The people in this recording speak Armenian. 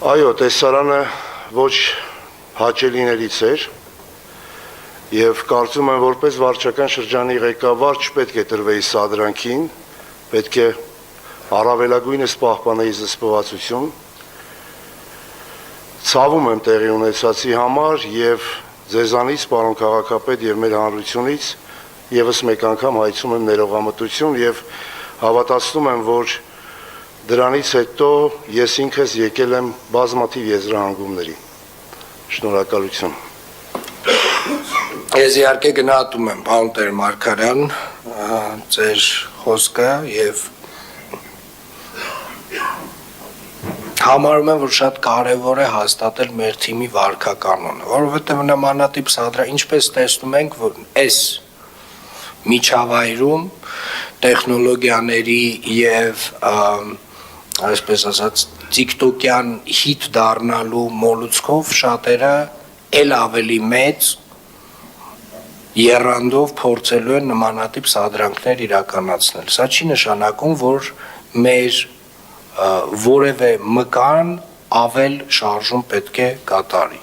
Այո, տեսարանը ոչ հաճելիներից էր եւ կարծում եմ, որպես վարչական շրջանի ղեկավար չպետք է տրվեի սադրանքին, պետք է առավելագույնս պահպանեի զսպվածություն։ Ցավում եմ տեղի ունեցածի համար եւ ձեզանից, պարոն քաղաքապետ, եւ մեր հանրությունից եւս մեկ անգամ հայցում եմ ներողամտություն եւ հավատացնում եմ, որ դրանից հետո ես ինքս եկել եմ բազմաթիվ եզրահանգումների։ Շնորհակալություն։ Ես իհարկե գնահատում եմ, պարոն Տեր-Մարգարյան, ձեր խոսքը եւ համարում եմ, որ շատ կարևոր է հաստատել մեր թիմի վարքականոնը, որովհետեւ նմանատիպ ինչպես տեսնում ենք, որ այս միջավայրում տեխնոլոգիաների եւ այսպես ասած TikTok-յան հիթ դառնալու մոլուցքով շատերը ել ավելի մեծ եռանդով փորձելու են նմանատիպ սադրանքներ իրականացնել։ Սա չի նշանակում, որ մեր որևէ մկան ավել շարժում պետք է կատարի։